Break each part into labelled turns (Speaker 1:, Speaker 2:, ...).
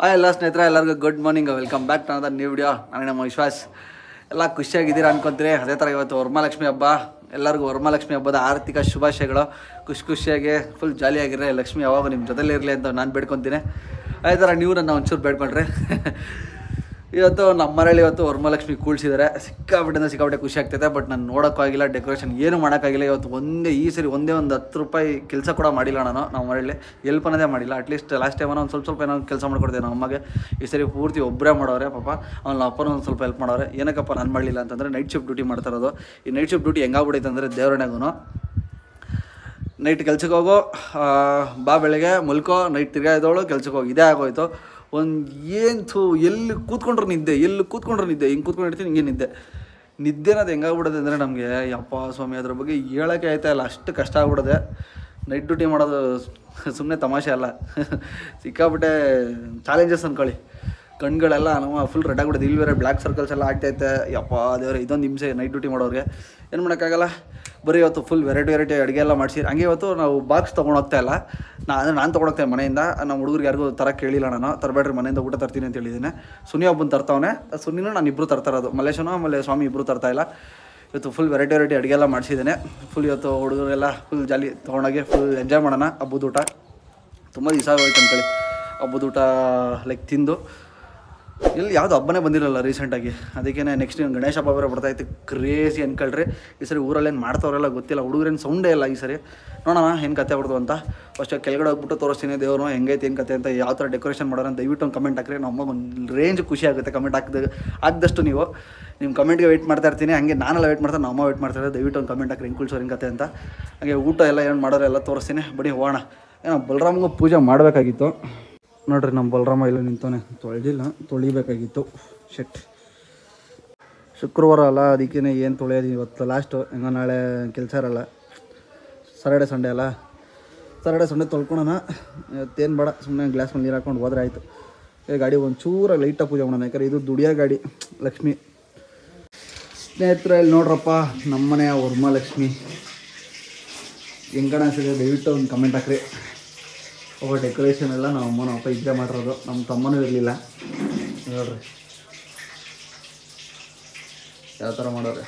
Speaker 1: ಎಲ್ಲ ಸ್ನೇಹಿತರೆ ಎಲ್ಲರಿಗೂ good morning, welcome back to another new video. ನಾನು ನಮ್ಮ ವಿಶ್ವಾಸ್. ಎಲ್ಲ ಖುಷಿಯಾಗಿದ್ದೀರಾ ಅನ್ಕೊಂತೀರಿ. ಅದೇ ಥರ ಇವತ್ತು ವರಮಹಾಲಕ್ಷ್ಮಿ ಹಬ್ಬ. ಎಲ್ಲರಿಗೂ ವರಮಹಾಲಕ್ಷ್ಮಿ ಹಬ್ಬದ ಆರ್ಥಿಕ ಶುಭಾಶಯಗಳು. ಖುಷಿಯಾಗಿ ಫುಲ್ ಜಾಲಿಯಾಗಿರ್ರಿ. ಲಕ್ಷ್ಮಿ ಯಾವಾಗ ನಿಮ್ಮ ಜೊತೆಲಿ ಇರಲಿ ಅಂತ ನಾನು ಬೇಡ್ಕೊತೀನಿ. ಅದೇ ಥರ ನೀವು ನನ್ನ ಒಂಚೂರು ಬೇಡ್ಕೊಂಡ್ರಿ. ಇವತ್ತು ನಮ್ಮ ಮನೇಲಿ ವರಮಹಾಲಕ್ಷ್ಮಿ ಕೂಳ್ಸಿದ್ದಾರೆ. ಸಿಕ್ಕಾಪಟ್ಟೆ ಖುಷಿ ಆಗ್ತೈತೆ. ಬಟ್ ನಾನು ನೋಡೋಕ್ಕಾಗಿಲ್ಲ, ಡೆಕೋರೇಷನ್ ಏನು ಮಾಡೋಕ್ಕಾಗಿಲ್ಲ. ಇವತ್ತು ಈ ಸರಿ ಒಂದೇ ಒಂದು 10 ರೂಪಾಯಿ ಕೆಲಸ ಕೂಡ ಮಾಡಿಲ್ಲ. ನಮ್ಮ ಮನೇಲಿ ಎಲ್ಪ್ ಅನ್ನೋದೇ ಮಾಡಿಲ್ಲ. ಅಟ್ಲೀಸ್ಟ್ ಲಾಸ್ಟ್ ಟೈಮ್ ಒಂದು ಸ್ವಲ್ಪ ಏನೋ ಕೆಲಸ ಮಾಡ್ಕೊಡ್ತೇನೆ ನಮ್ಮ ಅಮ್ಮಗೆ. ಈ ಸರಿ ಪೂರ್ತಿ ಒಬ್ಬರೇ ಮಾಡೋರೆ. ಪಾಪ ಅವ್ನ ಅಪ್ಪನೂ ಒಂದು ಸ್ವಲ್ಪ ಹೆಲ್ಪ್ ಮಾಡೋರೆ. ಏನಕ್ಕಪ್ಪ ನಾನು ಮಾಡಲಿಲ್ಲ ಅಂತಂದರೆ, ನೈಟ್ ಶಿಫ್ಟ್ ಡ್ಯೂಟಿ ಮಾಡ್ತಾ ಇರೋದು. ಈ ನೈಟ್ ಶಿಫ್ಟ್ ಡ್ಯೂಟಿ ಹೆಂಗಾಗ್ಬಿಡೈತೆ ಅಂದರೆ, ದೇವರಣೆಗೂ ನೈಟ್ ಕೆಲ್ಸಕ್ಕೆ ಹೋಗೋ, ಬಾ ಬೆಳಗ್ಗೆ ಮಲ್ಕೋ, ನೈಟ್ ತಿರ್ಗಾ ಇದ್ದವಳು ಕೆಲ್ಸಕ್ಕೆ ಹೋಗಿ, ಇದೇ ಆಗೋಯ್ತು. ಎಲ್ಲಿ ಕೂತ್ಕೊಂಡ್ರು ನಿದ್ದೆ, ಹಿಂಗೆ ಕೂತ್ಕೊಂಡಿರ್ತೀನಿ, ಹಿಂಗೆ ನಿದ್ದೆನದು ಹೆಂಗಾಗ್ಬಿಡೋದು ಅಂದರೆ ನಮಗೆ ಯಪ್ಪ ಸ್ವಾಮಿ, ಅದ್ರ ಬಗ್ಗೆ ಹೇಳೋಕ್ಕೆ ಆಯ್ತಾ ಇಲ್ಲ, ಅಷ್ಟು ಕಷ್ಟ ಆಗ್ಬಿಡೋದೆ. ನೈಟ್ ಡ್ಯೂಟಿ ಮಾಡೋದು ಸುಮ್ಮನೆ ತಮಾಷೆ ಅಲ್ಲ. ಸಿಕ್ಕಾಪಟ್ಟೆ ಚಾಲೆಂಜಸ್ ಅಂದ್ಕೊಳ್ಳಿ. ಕಣ್ಗಳೆಲ್ಲ ನಮ್ಮ ಫುಲ್ ರೆಡ್ ಆಗಿಬಿಡೋದು. ಇಲ್ಲಿ ಬೇರೆ ಬ್ಲ್ಯಾಕ್ ಸರ್ಕಲ್ಸ್ ಎಲ್ಲ ಆಗ್ತೈತೆ. ಯಪ್ಪ ದೇವ್ರೆ, ಇದೊಂದು ಹಿಂಸೆ ನೈಟ್ ಡ್ಯೂಟಿ ಮಾಡೋರಿಗೆ. ಏನು ಮಾಡೋಕ್ಕಾಗಲ್ಲ. ಬರೀ ಇವತ್ತು ಫುಲ್ ವೆರೈಟಿ ಅಡುಗೆ ಎಲ್ಲ ಮಾಡಿಸಿ. ಹಂಗೆ ಇವತ್ತು ನಾವು ಬಾಕ್ಸ್ ತೊಗೊಂಡೋಗ್ತಾ ಇಲ್ಲ. ನಾನು ತೊಗೊಂಡೋಗ್ತೇನೆ ಮನೆಯಿಂದ. ನಮ್ಮ ಹುಡುಗರಿಗೆ ಯಾರಿಗೂ ತರಕ್ಕೆ ಕೇಳಿಲ್ಲ. ನಾನು ತರಬೇಡ್ರಿ, ಮನೆಯಿಂದ ಊಟ ತರ್ತೀನಿ ಅಂತ ಹೇಳಿದ್ದೀನಿ. ಸುನಿ ಒಬ್ಬನ ತರ್ತಾವನೆ. ಸುನಿನೂ ನಾನು ಇಬ್ಬರು ತರ್ತಾ ಇರೋದು. ಮಲ್ಲೇಶನೂ ಆಮೇಲೆ ಸ್ವಾಮಿ ಇಬ್ಬರು ತರ್ತಾ ಇಲ್ಲ. ಇವತ್ತು ಫುಲ್ ವೆರೈಟಿ ಅಡುಗೆ ಎಲ್ಲ ಮಾಡಿಸಿದ್ದೇನೆ. ಫುಲ್ ಇವತ್ತು ಹುಡುಗರೆಲ್ಲ ಫುಲ್ ಜಾಲಿ ತೊಗೊಂಡೋಗಿ ಫುಲ್ ಎಂಜಾಯ್ ಮಾಡೋಣ. ಹಬ್ಬದ ಊಟ ತುಂಬ ದಿವಸ ಆಗೋಯ್ತು ಅಂದ್ಕೊಳ್ಳಿ. ಹಬ್ಬದ ಊಟ ಲೈಕ್ ತಿಂದು ಇಲ್ಲಿ ಯಾವುದು ಹಬ್ಬನೇ ಬಂದಿರಲ್ಲ ರೀಸೆಂಟಾಗಿ. ಅದಕ್ಕೇ ನೆಕ್ಸ್ಟ್ ಗಣೇಶ ಹಬ್ಬ ಬೇರೆ ಬರ್ತಾಯಿತ್ತು. ಕ್ರೇಜಿ ಅನ್ಕೊಳ್ರಿ. ಈ ಸರಿ ಊರಲ್ಲಿ ಏನು ಮಾಡ್ತಾವ್ರೆಲ್ಲ ಗೊತ್ತಿಲ್ಲ. ಹುಡುಗರೇನು ಸೌಂಡೇ ಇಲ್ಲ ಈ ಸರಿ. ನೋಡೋಣ ಏನು ಕತೆ ಬಿಡ್ದು ಅಂತ. ಫಸ್ಟ್ ಕೆಳಗಡೆ ಹೋಗ್ಬಿಟ್ಟು ತೋರಿಸ್ತೀನಿ ದೇವರು ಹೆಂಗೈತೆ, ಏನು ಕತೆ ಅಂತ, ಯಾವ ಥರ ಡೆಕೋರೇಷನ್ ಮಾಡೋಣ ಅಂತ ದಯವಿಟ್ಟು ಒಂದು ಕಮೆಂಟ್ ಹಾಕ್ರಿ. ನಮ್ಮ ಒಂದು ರೇಂಜ್ ಖುಷಿ ಆಗುತ್ತೆ ಕಮೆಂಟ್ ಹಾಕಿದಷ್ಟು. ನೀವು ನಿಮ್ಮ ಕಮೆಂಟ್ಗೆ ವೆಯ್ಟ್ ಮಾಡ್ತಾ ಇರ್ತೀನಿ. ಹಂಗೆ ನಾನೆಲ್ಲ ವೆಯ್ಟ್ ಮಾಡ್ತಾರೆ, ನಮ್ಮ ವೆಯ್ಟ್ ಮಾಡ್ತಾರೆ. ದಯವಿಟ್ಟು ಒಂದು ಕಮೆಂಟ್ ಹಾಕ್ರಿ, ಹೆಂಗೆ ಕುಳ್ಸೋರು ಹೆಂಗೆ ಕತೆ ಅಂತ. ಹಾಗೆ ಊಟ ಎಲ್ಲ ಏನು ಮಾಡೋರು ಎಲ್ಲ ತೋರಿಸ್ತೀನಿ. ಬಡಿ ಹೋಗೋಣ. ಏನೋ ಬಲರಾಮ್ಗೂ ಪೂಜೆ ಮಾಡಬೇಕಾಗಿತ್ತು. ನೋಡ್ರಿ, ನಮ್ಮ ಬಲರಾಮ ಇಲ್ಲ ನಿಂತವನೆ, ತೊಳಿಬೇಕಾಗಿತ್ತು. ಶುಕ್ರವಾರ ಅಲ್ಲ, ಅದಕ್ಕೇ ಏನು ತೊಳೆಯೋದು ಇವತ್ತು ಲಾಸ್ಟು. ಹೆಂಗೋ ನಾಳೆ ಕೆಲಸ ಇರಲ್ಲ. ಸಾಟರ್ಡೆ ಸಂಡೇ ಅಲ್ಲ, ಸಾಟರ್ಡೆ ಸಂಡೇ ತೊಳ್ಕೊಳೋಣ. ಇವತ್ತೇನು ಬೇಡ, ಸುಮ್ಮನೆ ಗ್ಲಾಸ್ ಮೇಲೆ ನೀರು ಹಾಕ್ಕೊಂಡು ಹೋದ್ರೆ ಆಯಿತು. ಗಾಡಿ ಒಂಚೂರಾಗಿ ಲೈಟಾಗಿ ಪೂಜೆ ಮಾಡೋಣ. ಯಾಕಂದ್ರೆ ಇದು ದುಡಿಯೋ ಗಾಡಿ ಲಕ್ಷ್ಮಿ. ಸ್ನೇಹಿತರೆ, ಇಲ್ಲಿ ನೋಡ್ರಪ್ಪ ನಮ್ಮನೆಯ ವರಮಹಾಲಕ್ಷ್ಮಿ ಹೆಂಗೆ ಕಾಣಿಸಿದೆ. ದಯವಿಟ್ಟು ಒಂದು ಕಮೆಂಟ್ ಹಾಕ್ರಿ. ಡೆಕೋರೇಷನ್ ಎಲ್ಲ ನಮ್ಮ ಅಮ್ಮ ನಮ್ಮ ಅಪ್ಪ ಇದ್ದೇ ಮಾಡಿರೋದು. ನಮ್ಮ ತಮ್ಮನೂ ಇರಲಿಲ್ಲ. ನೋಡ್ರಿ ಯಾವ ಥರ ಮಾಡೋರೆ.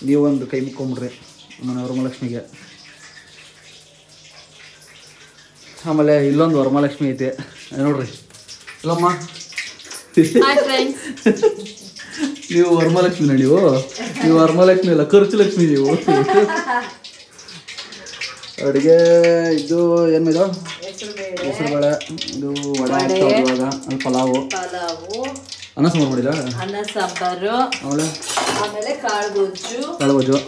Speaker 1: ನೀವೊಂದು ಕೈ ಮುಕ್ಕೊಂಬಿಡ್ರಿ ನಮ್ಮನೆ ವರಮಹಾಲಕ್ಷ್ಮಿಗೆ. ಆಮೇಲೆ ಇಲ್ಲೊಂದು ವರಮಹಾಲಕ್ಷ್ಮಿ ಐತೆ ನೋಡ್ರಿ. ಇಲ್ಲಮ್ಮ, ನೀವು ವರಮಹಾಲಕ್ಷ್ಮಿನ? ನೀವು ವರಮಹಾಲಕ್ಷ್ಮಿ ಅಲ್ಲ, ಖರ್ಚು ಲಕ್ಷ್ಮಿ ನೀವು. ಅಡುಗೆ ಇದು ಏನಿದು, ಹೆಸರುಬೇಳೆ, ಇದು ವಡೆ ಇವಾಗ, ಅಲ್ಲಿ ಪಲಾವು, ಅನ್ನ ಸಾಂಬಾರು ಮಾಡಿಲ್ಲ,
Speaker 2: ಅನ್ನ ಸಾಂಬಾರು, ಆಮೇಲೆ ಕಾಳುಗೊಜ್ಜು,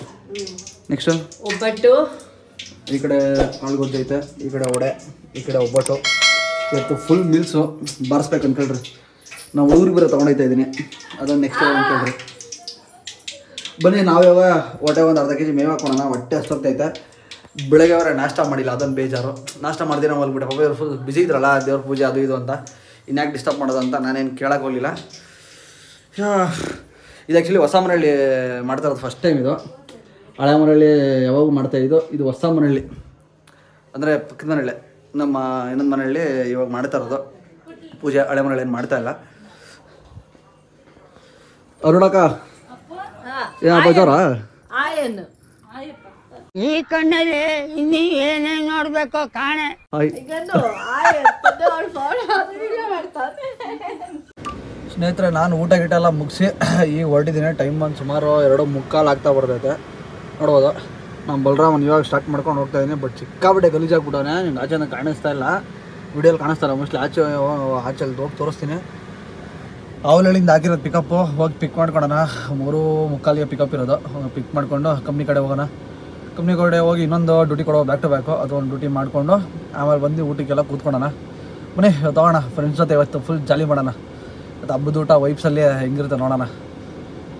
Speaker 1: ನೆಕ್ಸ್ಟ್
Speaker 2: ಒಬ್ಬಟ್ಟು.
Speaker 1: ಈ ಕಡೆ ಕಾಳುಗೊಜ್ಜು ಐತೆ, ಈ ಕಡೆ ವಡೆ, ಈ ಕಡೆ ಒಬ್ಬಟ್ಟು. ಇವತ್ತು ಫುಲ್ ಮೀಲ್ಸು ಬಾರಿಸ್ಬೇಕು ಅನ್ಕೊಳ್ರಿ. ನಾವು ಹುಡುಗರಿಗೆ ಬೇರೆ ತೊಗೊಂಡೋಗ್ತಾ ಇದ್ದೀನಿ. ಅದನ್ನು ನೆಕ್ಸ್ಟ್ ಅನ್ಕೊಳ್ರಿ. ಬನ್ನಿ, ನಾವ್ಯಾವ ಹೊಟ್ಟೆ ಒಂದು ಅರ್ಧ kg ಮೇವು ಹಾಕೋಣ. ಹೊಟ್ಟೆ ಅಷ್ಟೊತ್ತೈತೆ. ಬೆಳಗ್ಗೆ ಅವರೇ ನಾಷ್ಟ ಮಾಡಿಲ್ಲ, ಅದೊಂದು ಬೇಜಾರು. ನಾಷ್ಟ ಮಾಡ್ದಿನ ಮಲ್ಬಿಟ್ಟೆ. ಪಾಪ ಇವ್ರು ಫುಲ್ ಬಿಸಿ ಇದ್ರಲ್ಲ, ದೇವ್ರ ಪೂಜೆ ಅದು ಇದು ಅಂತ. ಇನ್ಯಾಕೆ ಡಿಸ್ಟರ್ಬ್ ಮಾಡೋದು ಅಂತ ನಾನೇನು ಕೇಳಕ್ಕೆ ಹೋಗಲಿಲ್ಲ. ಇದು ಆ್ಯಕ್ಚುಲಿ ಹೊಸ ಮನೆಯಲ್ಲಿ ಮಾಡ್ತಾ ಇರೋದು ಫಸ್ಟ್ ಟೈಮ್. ಇದು ಹಳೆ ಮನೆಯಲ್ಲಿ ಯಾವಾಗೂ ಮಾಡ್ತಾಯಿದ್ದು. ಇದು ಹೊಸ ಮನೆಯಲ್ಲಿ ಅಂದರೆ ಪಕ್ಕದ ಮನೆಯಲ್ಲೇ, ನಮ್ಮ ಇನ್ನೊಂದು ಮನೆಯಲ್ಲಿ ಇವಾಗ ಮಾಡ್ತಾ ಇರೋದು ಪೂಜೆ. ಹಳೆ ಮನೆಯಲ್ಲಿ ಏನು ಮಾಡ್ತಾಯಿಲ್ಲ. ಅರುಣಕ್ಕ ಏನಪ್ಪ ಜೋರ?
Speaker 3: ಈ ಕಣ್ಣಲ್ಲಿ ಇನ್ನೀ ಏನೇನು ನೋಡ್ಬೇಕು ಕಾಣೆ.
Speaker 1: ಸ್ನೇಹಿತರೆ, ನಾನು ಊಟ ಗೀಟ ಎಲ್ಲ ಮುಗಿಸಿ ಈಗ ಹೊರಟಿದ್ದೀನಿ. ಟೈಮ್ ಬಂದು ಸುಮಾರು 2:45 ಆಗ್ತಾ ಬರ್ತೈತೆ. ನೋಡ್ಬೋದು ನಮ್ಮ ಬಲರಾಮನ್ ಇವಾಗ ಸ್ಟಾರ್ಟ್ ಮಾಡ್ಕೊಂಡು ಹೋಗ್ತಾ ಇದ್ದೀನಿ. ಬಟ್ ಸಿಕ್ಕಾಬಿಟ್ಟೆ ಗಲೀಜಾಗ್ಬಿಟ್ಟವನೆ. ನಿಮ್ಗೆ ಆಚೆ ಕಾಣಿಸ್ತಾ ಇಲ್ಲ, ವಿಡಿಯೋಲಿ ಕಾಣಿಸ್ತಾಯಿಲ್ಲ. ಮೋಸ್ಟ್ಲಿ ಆಚೆಲ್ಲಿ ಹೋಗಿ ತೋರಿಸ್ತೀನಿ. ಅವಳಿಂದ ಹಾಕಿರೋದು ಪಿಕಪ್ಪು. ಹೋಗಿ ಪಿಕ್ ಮಾಡ್ಕೊಳೋಣ. 3:45ಗೆ ಪಿಕಪ್ ಇರೋದು. ಪಿಕ್ ಮಾಡಿಕೊಂಡು ಕಂಪ್ನಿ ಕಡೆ ಹೋಗೋಣ. ಕಂಪ್ನಿ ಕಡೆ ಹೋಗಿ ಇನ್ನೊಂದು ಡ್ಯೂಟಿ ಕೊಡೋ ಬ್ಯಾಕ್ ಟು ಬ್ಯಾಕು. ಅದು ಒಂದು ಡ್ಯೂಟಿ ಮಾಡಿಕೊಂಡು ಆಮೇಲೆ ಬಂದು ಊಟಕ್ಕೆಲ್ಲ ಕೂತ್ಕೊಳ್ಳೋಣ. ಬನ್ನಿ ತೊಗೋಣ ಫ್ರೆಂಡ್ಸ್ ಜೊತೆ. ಇವತ್ತು ಫುಲ್ ಜಾಲಿ ಮಾಡೋಣ. ಮತ್ತು ಹಬ್ಬದ ಊಟ ವೈಬ್ಸಲ್ಲಿ ಹೆಂಗಿರುತ್ತೆ ನೋಡೋಣ.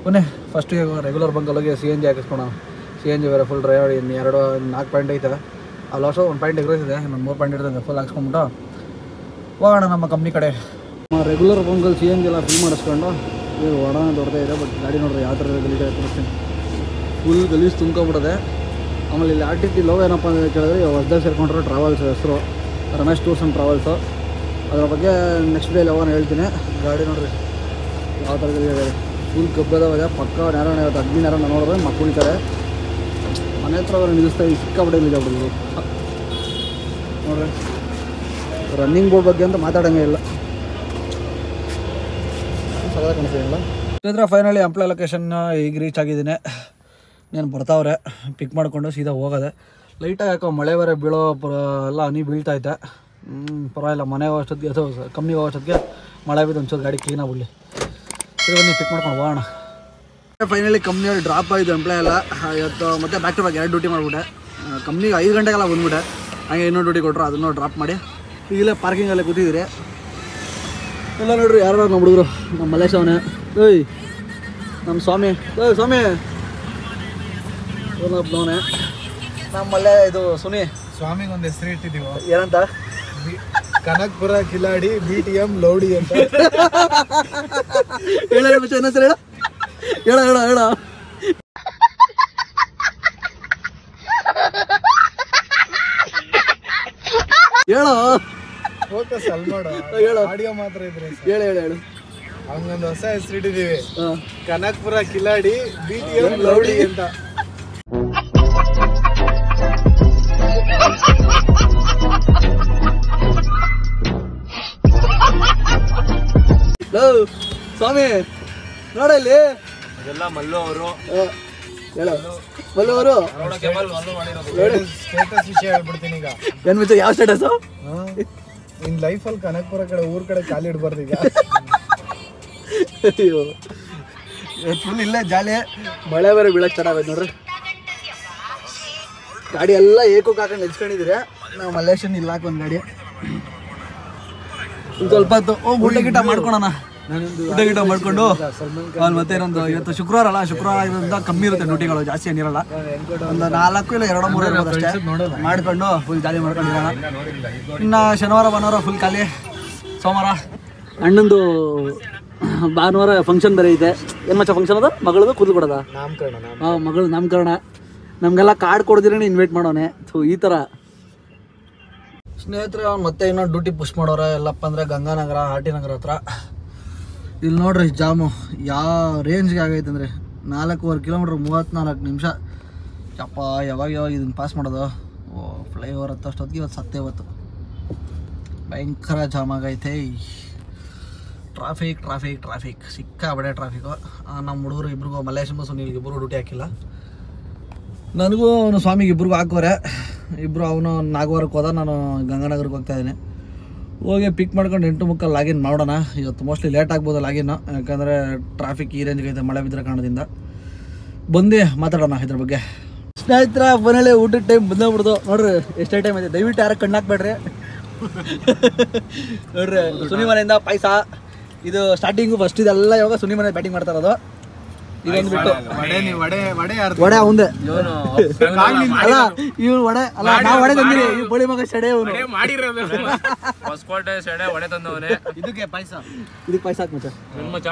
Speaker 1: ಬನ್ನಿ ಫಸ್ಟಿಗೆ ರೆಗ್ಯುಲರ್ ಬಂಕಲ್ಲೋಗಿ CNG ಹಾಕಿಸ್ಕೊಳೋಣ. CNG ಬೇರೆ ಫುಲ್ ಡ್ರೈವರ್. ಇನ್ನು 4 ಪಾಯಿಂಟ್ ಐತೆ. ಅಲ್ಲಿ ವರ್ಷ 1 ಪಾಯಿಂಟ್ ಎಗ್ರೈಸಿದೆ, ಇನ್ನೊಂದು 3 ಪಾಯಿಂಟ್ ಇರ್ತದೆ. ಫುಲ್ ಹಾಕ್ಸ್ಕೊಂಬಿಟ್ಟು ಹೋಗೋಣ ನಮ್ಮ ಕಂಪ್ನಿ ಕಡೆ. ರೆಗ್ಯುಲರ್ ಬಂಕಲ್ಲಿ CNG ಎಲ್ಲ ಫುಲ್ ಮಾಡಿಸ್ಕೊಂಡು ಈಗ ಒಡನ ದೊಡ್ಡದೇ ಇದೆ. ಬಟ್ ಗಾಡಿ ನೋಡ್ರಿ ಯಾವ ಥರ ಗಲೀಜ್ ತೋರಿಸ್ತೀನಿ. ಫುಲ್ ಗಲೀಜು ತುಂಬ್ಕೊಂಬಿಡೋದೆ. ಆಮೇಲೆ ಇಲ್ಲಿ RTT ಲೋ ಏನಪ್ಪ ಅಂತ ಕೇಳಿದ್ರೆ, ಹೊಸದಾಗಿ ಸೇರ್ಕೊಂಡ್ರೆ ಟ್ರಾವೆಲ್ಸ್ ಹೆಸರು ರಮೇಶ್ ಟೂರ್ಸ್ ಆ್ಯಂಡ್ ಟ್ರಾವೆಲ್ಸು. ಅದರ ಬಗ್ಗೆ ನೆಕ್ಸ್ಟ್ ಡೇ ಯಾವಾಗ ಹೇಳ್ತೀನಿ. ಗಾಡಿ ನೋಡ್ರಿ ಯಾವ ಥರ ಗಾಡಿ ಫುಲ್ ಕಬ್ಬದಾಗಿದೆ. ಪಕ್ಕ ನೇರ ಅಗ್ನಿ ನೇರ ನೋಡಿದ್ರೆ ಮಕ್ಕಳಿತಾರೆ. ಮನೆ ಹತ್ರ ಅವ್ರು ನಿಲ್ಲಿಸ್ತಾ ಸಿಕ್ಕಾಪಟ್ಟೆ ನಿಜಾಬಿಡಿದ್ರು ನೋಡ್ರಿ. ರನ್ನಿಂಗ್ ಬೋರ್ಡ್ ಬಗ್ಗೆ ಅಂತ ಮಾತಾಡೋಂಗೇ ಇಲ್ಲ. ಸಗದ ಕಾಣಿಸ್ತಿಲ್ಲ. ಇದ್ರೆ ಫೈನಲಿ ಹಂಪ್ಲ ಲೊಕೇಶನ್ ಈಗ ರೀಚ್ ಆಗಿದ್ದೀನಿ. ನಾನು ಬರ್ತಾವ್ರೆ ಪಿಕ್ ಮಾಡಿಕೊಂಡು ಸೀದಾ ಹೋಗೋದೆ. ಲೈಟಾಗಿ ಯಾಕೋ ಮಳೆ ಬೇರೆ ಬೀಳೋ ಎಲ್ಲ ಹನಿ ಬೀಳ್ತೈತೆ. ಪರವಾಗಿಲ್ಲ. ಮನೆ ಹೋಗೋಷ್ಟೊತ್ತಿಗೆ ಅಥವಾ ಕಂಪ್ನಿಗೆ ಹೋಗೋಷ್ಟೊತ್ತಿಗೆ ಮಳೆ ಬಿದ್ದು ಒಂಚೂರು ಗಾಡಿ ಕ್ಲೀನಾಗಿ ಬಿಡಲಿ. ಬನ್ನಿ ಪಿಕ್ ಮಾಡ್ಕೊಂಡು ಹೋಗೋಣ. ಫೈನಲಿ ಕಂಪ್ನಿಯಲ್ಲಿ ಡ್ರಾಪ್ ಆಯಿತು ಎಂಪ್ಲಾಯ್ ಎಲ್ಲ. ಇವತ್ತು ಮತ್ತೆ ಬ್ಯಾಕ್ ಟು ಬ್ಯಾಕ್ 2 ಡ್ಯೂಟಿ ಮಾಡಿಬಿಟ್ಟೆ. ಕಂಪ್ನಿಗೆ 5 ಗಂಟೆಗೆಲ್ಲ ಬಂದ್ಬಿಟ್ಟೆ. ಹಾಗೆ ಇನ್ನೊಂದು ಡ್ಯೂಟಿ ಕೊಟ್ಟರು, ಅದನ್ನು ಡ್ರಾಪ್ ಮಾಡಿ ಈಗಲೇ ಪಾರ್ಕಿಂಗಲ್ಲೇ ಕೂತಿದ್ದೀರಿ. ಎಲ್ಲ ನೋಡ್ರಿ ಯಾರು ನಮ್ಮ ಹುಡುಗರು. ನಮ್ಮ ಮಲ್ಲೇಶ್ ಅವನೇ. ಏಯ್ ನಮ್ಮ ಸ್ವಾಮಿ. ಸ್ವಾಮಿ ಅವನೇ ನಮ್ಮ ಮಲ್ಲೆ. ಇದು ಸುನಿ
Speaker 4: ಸ್ವಾಮಿಗೆ ಒಂದು ಹೆಸರು ಇಟ್ಟಿದ್ದೀವಿ.
Speaker 1: ಏನಂತ?
Speaker 4: ಕನಕ್ಪುರ ಕಿಲಾಡಿ BTM ಲೌಡಿ ಅಂತ.
Speaker 1: ಹೇಳ ಹೆಸರು ಹೇಳ ಹೇಳ ಹೇಳ ಹೇಳ ಹೇಳೋ.
Speaker 4: ಫೋಕಸ್ ಅಲ್ಲಿ ಮಾಡು.
Speaker 1: ಹೇಳು.
Speaker 4: ಆಡಿಯೋ ಮಾತ್ರ ಇದ್ರೆ
Speaker 1: ಹೇಳು ಹೇಳು ಹೇಳು.
Speaker 4: ಹಂಗೊಂದು ಹೊಸ ಹೆಸರು ಇಟ್ಟಿದ್ದೀವಿ. ಕನಕ್ಪುರ ಕಿಲಾಡಿ BTM ಲೌಡಿ ಅಂತ.
Speaker 1: ಸ್ವಾಮಿ ನೋಡ ಇಲ್ಲಿ.
Speaker 5: ಇದೆಲ್ಲ ಮಲ್ಲು ಅವರು.
Speaker 1: ಹೇಳು ಮಲ್ಲು ಅವರು.
Speaker 4: ಸ್ಟೇಟಸ್ ವಿಷಯ ಹೇಳ್ಬಿಡ್ತೀನಿ ಈಗ.
Speaker 1: ಏನ್ ಮಿಚ್ಚ ಯಾವ ಸ್ಟೇಟಸ್?
Speaker 4: ಇನ್ ಲೈಫಲ್ಲಿ ಕನಕ್ಪುರ ಕಡೆ ಊರ್ ಕಡೆ ಕಾಲಿ ಇಡ್ಬಾರ್ದು ಈಗ.
Speaker 1: ಅಯ್ಯೋ ಫುಲ್ ಇಲ್ಲೇ ಜಾಲಿ. ಮಳೆ ಬೇರೆ ಬೀಳಕ್ಕೆ ಸ್ಟಾರ್ಟ್ ಆಗೋದು ನೋಡ್ರಿ. ಗಾಡಿ ಎಲ್ಲ ಏಕೋಕ್ ಹಾಕೊಂಡು ನಿಲ್ಸ್ಕೊಂಡಿದ್ದೀರಿ. ನಾವು ಮಲ್ಲೇಶನ್ ಇಲ್ಲ ಹಾಕೊಂಡ್ ಗಾಡಿ ಸ್ವಲ್ಪ ಹೊತ್ತು ಊಟ ಗಿಟ ಮಾಡ್ಕೊಳೋಣ. ಊಟ ಗಿಟ ಮಾಡ್ಕೊಂಡು ಅಲ್ಲಿ ಮತ್ತೆ ಇನ್ನೊಂದು ಇವತ್ತು ಶುಕ್ರವಾರ ಅಲ್ಲ, ಶುಕ್ರವಾರ ಇರೋದ್ರಿಂದ ಕಮ್ಮಿ ಇರುತ್ತೆ ಡ್ಯೂಟಿಗಳು, ಜಾಸ್ತಿ ಏನಿರಲ್ಲ. ಒಂದು 4 ಇಲ್ಲ 2-3 ಇರ್ಬೋದು ಅಷ್ಟೇ. ಮಾಡ್ಕೊಂಡು ಫುಲ್ ಜಾಲಿ ಮಾಡ್ಕೊಂಡಿರೋಣ. ಇನ್ನು ಶನಿವಾರ ಭಾನುವಾರ ಫುಲ್ ಖಾಲಿ. ಸೋಮವಾರ ಅಣ್ಣಂದು ಭಾನುವಾರ ಫಂಕ್ಷನ್ ಬೇರೆ ಇದೆ. ಏನು ಮಚ್ಚ ಫಂಕ್ಷನ್ ಅದ? ಮಗಳದು ಕೂದಲು ಕೊಡೋದ?
Speaker 4: ನಾಮಕರಣ.
Speaker 1: ಹಾಂ ಮಗಳು ನಾಮಕರಣ. ನಮಗೆಲ್ಲ ಕಾರ್ಡ್ ಕೊಡ್ದಿರೇ ಇನ್ವೈಟ್ ಮಾಡೋನೆ. ಈ ಥರ ಸ್ನೇಹಿತರೆ ಅವ್ನು ಮತ್ತೆ ಇನ್ನೊಂದು ಡ್ಯೂಟಿ ಪುಷ್ ಮಾಡೋರೆ. ಎಲ್ಲಪ್ಪ ಅಂದರೆ ಗಂಗಾನಗರ RT ನಗರ ಹತ್ರ. ಇಲ್ಲಿ ನೋಡ್ರಿ ಜಾಮು ಯಾವ ರೇಂಜ್ಗೆ ಆಗೈತೆ ಅಂದರೆ 4.25 ಕಿಲೋಮೀಟ್ರ್ 34 ನಿಮಿಷ. ಯಪ್ಪ ಯಾವಾಗ ಇದನ್ನು ಪಾಸ್ ಮಾಡೋದು? ಫ್ಲೈಓವರ್ ಹತ್ತು ಅಷ್ಟೊತ್ತಿಗೆ ಇವತ್ತು ಸತ್ತೇ. ಇವತ್ತು ಭಯಂಕರ ಜಾಮ್ ಆಗೈತೆ. ಟ್ರಾಫಿಕ್ ಸಿಕ್ಕಾಬಡೆ ಟ್ರಾಫಿಕ್ಕು. ನಮ್ಮ ಹುಡುಗರು ಇಬ್ರಿಗೂ ಮಲ್ಲೇಶ್ ಸುನಿಲ್ಗೆ ಇಬ್ಬರು ಡ್ಯೂಟಿ ಹಾಕಿಲ್ಲ. ನನಗೂ ಅವನು ಸ್ವಾಮಿಗೆ ಇಬ್ರಿಗೂ ಹಾಕೋರೆ. ಇಬ್ಬರು ಅವನು ನಾಗವಾರಕ್ಕೆ ಹೋದ, ನಾನು ಗಂಗಾನಗರಕ್ಕೆ ಹೋಗ್ತಾಯಿದ್ದೀನಿ. ಹೋಗಿ ಪಿಕ್ ಮಾಡ್ಕೊಂಡು 8:30 ಲಾಗಿನ್ ಮಾಡೋಣ. ಇವತ್ತು ಮೋಸ್ಟ್ಲಿ ಲೇಟ್ ಆಗ್ಬೋದು ಲಾಗಿನ್ನು, ಯಾಕಂದರೆ ಟ್ರಾಫಿಕ್ ಈ ರೇಂಜ್ಗೆ ಐತೆ ಮಳೆ ಬಿದ್ದರೆ ಕಾರಣದಿಂದ. ಬಂದು ಮಾತಾಡೋಣ ಇದ್ರ ಬಗ್ಗೆ. ಸ್ನೇಹಿತರ ಮನೇಲಿ ಊಟದ ಟೈಮ್ ಬಂದೋಗ್ಬಿಡ್ದು ನೋಡ್ರಿ. ಎಷ್ಟೇ ಟೈಮ್ ಐತೆ ದಯವಿಟ್ಟು ಯಾರು ಕಣ್ಣು ಹಾಕ್ಬೇಡ್ರಿ. ನೋಡ್ರಿ ಸುನಿ ಮನೆಯಿಂದ ಪಾಯಸ. ಇದು ಸ್ಟಾರ್ಟಿಂಗು ಫಸ್ಟ್ ಇದೆಲ್ಲ ಇವಾಗ ಸುನಿ ಮನೆ ಬ್ಯಾಟಿಂಗ್ ಮಾಡ್ತಾ ಇರೋದು. ಇದೊಂದು ಬಿಟ್ಟು ವಡೆ ಅವಂದೆ ಅಲ್ಲ, ಇವ್ನು ವಡೆ ಅಲ್ಲ, ನಾವು ವಡೆ ತಂದಿರಿ. ಈ ಬೋಳಿ ಮಗ ಸೆಡೆ ಇವನು
Speaker 5: ಹೊಸಕೋಟೆ ಸೆಡೆ ವಡೆ ತಂದವನೇ. ಇದಕ್ಕೆ ಪಾಯಸ,
Speaker 1: ಇದಕ್ಕೆ ಪಾಯಸ ಹಾಕಿ ಮಚ್ಚ.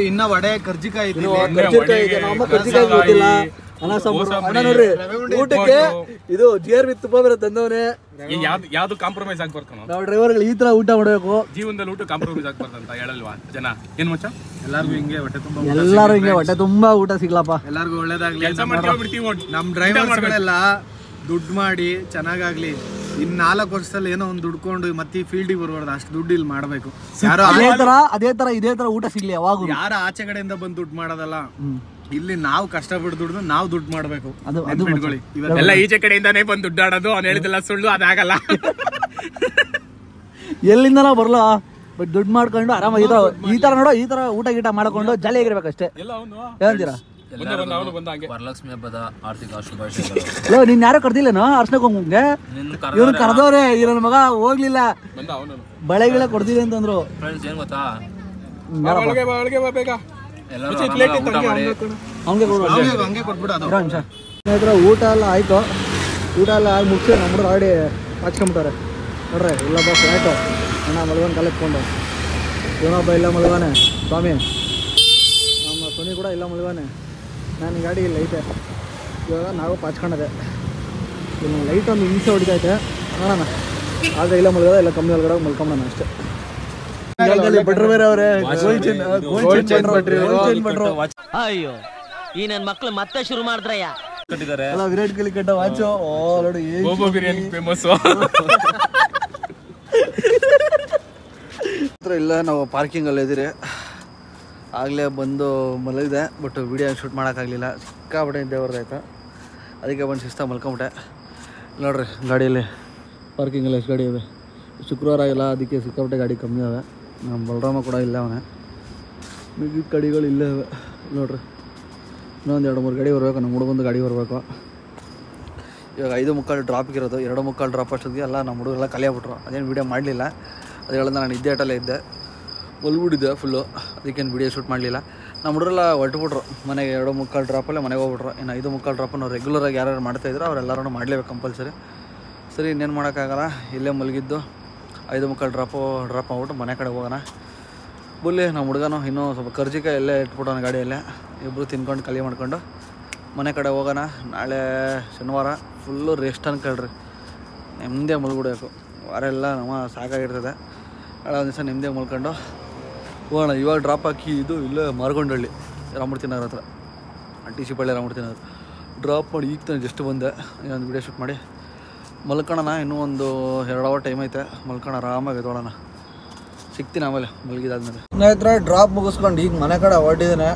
Speaker 4: ಇನ್ನ ವಡೆ ಕರ್ಜಿಕಾಯಿ
Speaker 1: ಕರ್ಜಿಕಾಯಿ ಗೊತ್ತಿಲ್ಲ. ಅನ್ನ ಸಾಂಬಾರು ಅಣ್ಣ ನೋಡ್ರಿ ಊಟಕ್ಕೆ ಇದು ಜೇರ್ ವಿತ್ ತುಪ್ಪ ಬೇರೆ ತಂದವನೇ.
Speaker 5: ಯಾವ್ದು ಕಾಂಪ್ರಮೈಸ್ ಆಗ್ಬಾರ್ದು.
Speaker 1: ನಾವು ಡ್ರೈವರ್ಗಳು ಈ ತರ ಊಟ ಮಾಡಬೇಕು.
Speaker 5: ಜೀವನದಲ್ಲಿ ಊಟ ಕಾಂಪ್ರಮೈಸ್ ಆಗ್ಬಾರ್ದು ಅಂತ ಹೇಳಲ್ವಾ ಜನ? ಏನ್ ಮಚ್ಚ? ಎಲ್ಲಾರ್ಗು ಹಿಂಗೆ ಹೊಟ್ಟೆ ತುಂಬಾ
Speaker 1: ಹೊಟ್ಟೆ ತುಂಬಾ ಊಟ ಸಿಗ್ಲಪ್ಪ.
Speaker 4: ಎಲ್ಲಾರ್ಗು ಒಳ್ಳೇದಾಗ್ಲಿ.
Speaker 5: ಕೆಲಸ ಮಾಡ್ಕೊಂಡ್ಬಿಡ್ತೀವಿ.
Speaker 4: ನಮ್ ಡ್ರೈವರ್ಗಳೆಲ್ಲ ದುಡ್ಡು ಮಾಡಿ ಚೆನ್ನಾಗಾಗ್ಲಿ. ಇನ್ 4 ವರ್ಷದಲ್ಲಿ ಏನೋ ಒಂದು ದುಡ್ಕೊಂಡು ಮತ್ತೆ ಫೀಲ್ಡಿಗೆ ಬರ್ಬಾರ್ದು. ಅಷ್ಟು ದುಡ್ಡು ಇಲ್ಲಿ ಮಾಡ್ಬೇಕು. ಯಾರೋ ಇದೇ ತರ ಊಟ ಸಿಗ್ಲಿ ಯಾವಾಗ. ಯಾರ ಆಚೆ ಕಡೆಯಿಂದ ಬಂದು ದುಡ್ಡು ಮಾಡೋದಲ್ಲ. ಇಲ್ಲಿ ನಾವು ಕಷ್ಟಪಟ್ಟು ದುಡ್ದು ನಾವು ದುಡ್ಡು ಮಾಡ್ಬೇಕು.
Speaker 5: ಎಲ್ಲ ಈಚೆ ಕಡೆಯಿಂದಾನೇ ಬಂದು ದುಡ್ಡಾಡೋದು. ಅವ್ನು ಹೇಳಿದೆಲ್ಲ ಸುಳ್ಳು, ಅದಾಗಲ್ಲ.
Speaker 1: ಎಲ್ಲಿಂದ ನಾವು ಬರಲ್ಲ, ಬಟ್ ದುಡ್ಡು ಮಾಡ್ಕೊಂಡು ಆರಾಮಾಗಿ ಈ ತರ ನೋಡೋ, ಈ ತರ ಊಟ ಗೀಟ ಮಾಡ್ಕೊಂಡು ಜಾಲಿಯಾಗಿರ್ಬೇಕಷ್ಟೇ. ಏನಂತೀರಾ?
Speaker 6: ವರಲಕ್ಷ್ಮಿ ಹಬ್ಬದ ಆರ್ಥಿಕ ಶುಭಾಶಯಗಳು.
Speaker 1: ನೀನ್ ಯಾರು ಕರ್ದಿಲ್ಲೇನೋ ಅರ್ಶನಕ್ಕೆ ಹೋಗಂಗೆ? ಇವ್ನು ಕರ್ದವ್ರೆ, ಇವ್ನ ಮಗ ಹೋಗ್ಲಿಲ್ಲ. ಬಳೆಗಳ ಕೊಡ್ತೀವಿ ಅಂತಂದ್ರು.
Speaker 6: ಏನ್ ಗೊತ್ತಾ,
Speaker 1: ಸ್ನೇಹಿತರೆ ಊಟ ಎಲ್ಲ ಆಯ್ತು. ಊಟ ಎಲ್ಲ ಆಗಿ ಮುಗಿಸಿ ನಮ್ಮ ಆಡಿ ಹಚ್ಕೊಂಬಿಟ್ಟಾರೆ ನೋಡ್ರಿ. ಇಲ್ಲೊಬ್ಬ ಫ್ಲಾಟು ಅಣ್ಣ ಮಲ್ಗನ್ ಕಲೆಕ್ಕೊಂಡು, ಇವನೊಬ್ಬ ಇಲ್ಲ ಮಲ್ಗಾನೆ ಸ್ವಾಮಿ. ನಮ್ಮ ಸುನಿ ಕೂಡ ಇಲ್ಲ ಮಲ್ಗಾನೆ. ನಾನು ಗಾಡಿ ಇಲ್ಲಿ ಐತೆ. ಇವಾಗ ನಾವು ಪಾಚ್ಕೊಂಡದೆ. ಇಲ್ಲಿ ಲೈಟ್ ಒಂದು ಹಿಂಸೆ ಹೊಡಿತೈತೆ ನೋಡೋಣ. ಆದರೆ ಇಲ್ಲ ಮಲ್ಗೋದ ಇಲ್ಲ ಕಮ್ಮಿ ಒಳಗಡೆ ಮಲ್ಕೊಂಬೋಣ ಅಷ್ಟೇ. ಭಟ್ರು ಬೇರೆ ಅವರೇ
Speaker 7: ಅಯ್ಯೋ ಈ ನನ್ ಮಕ್ಳು ಮತ್ತೆ ಶುರು ಮಾಡಿದ್ರಯ್ಯ.
Speaker 1: ಅಲ್ಲ ವಿರಾಟ್ ಕೊಹ್ಲಿ ಕಟ್ಟ ವಾಚು. ಓ ನೋಡಿ
Speaker 5: ಬಿರಿಯಾನಿ ಫೇಮಸ್.
Speaker 1: ಇಲ್ಲ ನಾವು ಪಾರ್ಕಿಂಗಲ್ಲಿ ಇದ್ದೀರಿ. ಆಗಲೇ ಬಂದು ಮಲಗಿದೆ, ಬಟ್ ವಿಡಿಯೋ ಶೂಟ್ ಮಾಡೋಕ್ಕಾಗಲಿಲ್ಲ. ಸಿಕ್ಕಾಬಿಟ್ಟೆ ನಿದ್ದೆ ಬರ್ದಾಯ್ತು, ಅದಕ್ಕೆ ಬಂದು ಶಿಸ್ತಾಗಿ ಮಲ್ಕೊಂಬಿಟ್ಟೆ. ನೋಡ್ರಿ ಗಾಡಿಯಲ್ಲಿ ಪಾರ್ಕಿಂಗಲ್ಲಿ ಎಷ್ಟು ಗಾಡಿ ಇವೆ. ಶುಕ್ರವಾರ ಆಗಿಲ್ಲ, ಅದಕ್ಕೆ ಸಿಕ್ಕಾಬಿಟ್ಟೆ ಗಾಡಿ ಕಮ್ಮಿ ಅವೆ. ನಮ್ಮ ಬಲರಾಮ ಕೂಡ ಇಲ್ಲ, ಅವನೇ ಮಿಗಿದ ಗಾಡಿಗಳು ಇಲ್ಲೇ ಇವೆ. ನೋಡ್ರಿ ಇನ್ನೊಂದು 2-3 ಗಾಡಿ ಬರಬೇಕು, ನಮ್ಮ ಹುಡುಗಂದು ಗಾಡಿ ಬರಬೇಕು. ಇವಾಗ 5:45 ಡ್ರಾಪಿಗೆ ಇರೋದು. 2:45 ಡ್ರಾಪ್ ಅಷ್ಟೊತ್ತಿಗೆ ಎಲ್ಲ ನಮ್ಮ ಹುಡುಗರೆಲ್ಲ ಖಾಲಿ ಆಗ್ಬಿಟ್ರು. ಅದೇನು ವೀಡಿಯೋ ಮಾಡಲಿಲ್ಲ, ಅದು ಹೇಳಿದ ನಾನು ಇದ್ದೇ ಆಟಲ್ಲೇ ಇದ್ದೆ, ಹೊಲ್ಬಿಟ್ಟಿದ್ದೆ ಫುಲ್ಲು, ಅದಕ್ಕೇನು ವೀಡಿಯೋ ಶೂಟ್ ಮಾಡಲಿಲ್ಲ. ನಮ್ಮ ಹುಡುಗರೆಲ್ಲ ಹೊರಟುಬಿಟ್ರು ಮನೆಗೆ. 2:45 ಡ್ರಾಪಲ್ಲೇ ಮನೆಗೆ ಹೋಗ್ಬಿಟ್ರು. ಇನ್ನು 5:45 ಡ್ರಾಪ್ ನಾವು ರೆಗ್ಯುಲರಾಗಿ ಯಾರ್ಯಾರು ಮಾಡ್ತಾಯಿದ್ರು ಅವರೆಲ್ಲರೂ ಮಾಡಲೇಬೇಕು ಕಂಪಲ್ಸರಿ. ಸರಿ ಇನ್ನೇನು ಮಾಡೋಕ್ಕಾಗಲ್ಲ, ಇಲ್ಲೇ ಮಲಗಿದ್ದು 5:45 ಡ್ರಾಪ್ ಮಾಡ್ಬಿಟ್ಟು ಮನೆ ಕಡೆ ಹೋಗೋಣ. ಬುಲ್ಲಿ ನಮ್ಮ ಹುಡುಗನು ಇನ್ನೂ ಸ್ವಲ್ಪ ಕರ್ಜಿಕಾಯಿ ಎಲ್ಲೇ ಇಟ್ಬಿಟ್ಟೋಣ ಗಾಡಿಯಲ್ಲೇ. ಇಬ್ಬರು ತಿನ್ಕೊಂಡು ಖಾಲಿ ಮಾಡ್ಕೊಂಡು ಮನೆ ಕಡೆ ಹೋಗೋಣ. ನಾಳೆ ಶನಿವಾರ ಫುಲ್ಲು ರೆಸ್ಟ್ ಅನ್ಕೊಳ್ರಿ, ನೆಮ್ಮದಿ ಮಲ್ಬಿಡ್ಬೇಕು. ವಾರ ಎಲ್ಲ ನಮ್ಮ ಸಾಕಾಗಿರ್ತದೆ. ನಾಳೆ ಒಂದು ದಿವಸ ನೆಮ್ಮದಿ ಮಲ್ಕೊಂಡು ಹೋಗೋಣ. ಇವಾಗ ಡ್ರಾಪ್ ಹಾಕಿ ಇದು ಇಲ್ಲೇ ಮಾರ್ಗೊಂಡಳ್ಳಿ ರಾಮಮೂರ್ತಿ ನಗರ ಹತ್ರ, TC ಪಳ್ಳಿ ರಾಮಮೂರ್ತಿ ನಗರ ಡ್ರಾಪ್ ಮಾಡಿ ಈಗ ತಾನು ಜಸ್ಟ್ ಬಂದೆ. ಇನ್ನೊಂದು ವೀಡಿಯೋ ಶೂಟ್ ಮಾಡಿ ಮಲ್ಕೊಳ್ಳೋಣ. ಇನ್ನೂ ಒಂದು 2 ಅವರ್ ಟೈಮ್ ಐತೆ, ಮಲ್ಕೊಂಡು ಆರಾಮಾಗಿ ಎದ್ದೋಳೋಣ. ಸಿಗ್ತೀನಿ ಆಮೇಲೆ ಮಲಗಿದಾದ್ಮೇಲೆ. ಸ್ನೇಹಿತರೆ ಡ್ರಾಪ್ ಮುಗಿಸ್ಕೊಂಡು ಈಗ ಮನೆ ಕಡೆ ಹೊರಟಿದ್ದೇನೆ.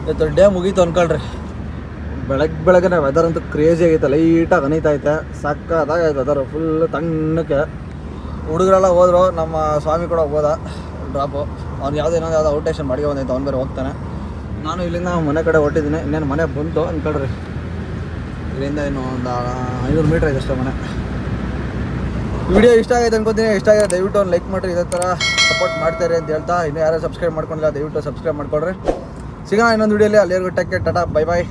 Speaker 1: ಇವತ್ತು ಡೇ ಮುಗೀತು ಅನ್ಕೊಳ್ರಿ. ಬೆಳಗ್ಗೆ ವೆದರ್ ಅಂತೂ ಕ್ರೇಜಿ ಆಗೈತೆ, ಲೈಟಾಗಿ ಅನೀತೈತೆ, ಸಕ್ಕತ್ತಾಗೈತೆ ವೆದರ್ ಫುಲ್ ತಣ್ಣಕ್ಕೆ. ಹುಡುಗರೆಲ್ಲ ಹೋದ್ರು, ನಮ್ಮ ಸ್ವಾಮಿ ಕೂಡ ಹೋದ ಡ್ರಾಪು. ಅವ್ನು ಯಾವುದೋ ಔಟೇಷನ್ ಬಾಡಿಗೆ ಬಂದೈತೆ, ಅವ್ನು ಬೇರೆ ಹೋಗ್ತಾನೆ. ನಾನು ಇಲ್ಲಿಂದ ಮನೆ ಕಡೆ ಹೊರಟಿದ್ದೀನಿ. ಇನ್ನೇನು ಮನೆ ಬಂತು ಅನ್ಕೊಳ್ರಿ. ಇಲ್ಲಿಂದ ಇನ್ನು ಒಂದು 500 ಮೀಟ್ರ್ ಇದೆ ಅಷ್ಟೇ ಮನೆ. ವಿಡಿಯೋ ಇಷ್ಟ ಆಗೈತೆ ಅನ್ಕೋತೀನಿ. ಇಷ್ಟ ಆಗಿದೆ ದಯವಿಟ್ಟು ಒಂದು ಲೈಕ್ ಮಾಡಿರಿ, ಇದೇ ಥರ ಸಪೋರ್ಟ್ ಮಾಡ್ತಾರೆ ಅಂತ ಹೇಳ್ತಾ, ಇನ್ನೂ ಯಾರು ಸಬ್ಸ್ಕ್ರೈಬ್ ಮಾಡ್ಕೊಂಡಿಲ್ಲ ದಯವಿಟ್ಟು ಸಬ್ಸ್ಕ್ರೈಬ್ ಮಾಡ್ಕೊಳ್ರಿ. ಸಿಗೋಣ ಇನ್ನೊಂದು ವಿಡಿಯೋಲಿ. ಅಲ್ಲಿವರೆಗೂ ಟೇಕ್ ಕೇರ್, ಟಾಟಾ, ಬೈ ಬಾಯ್.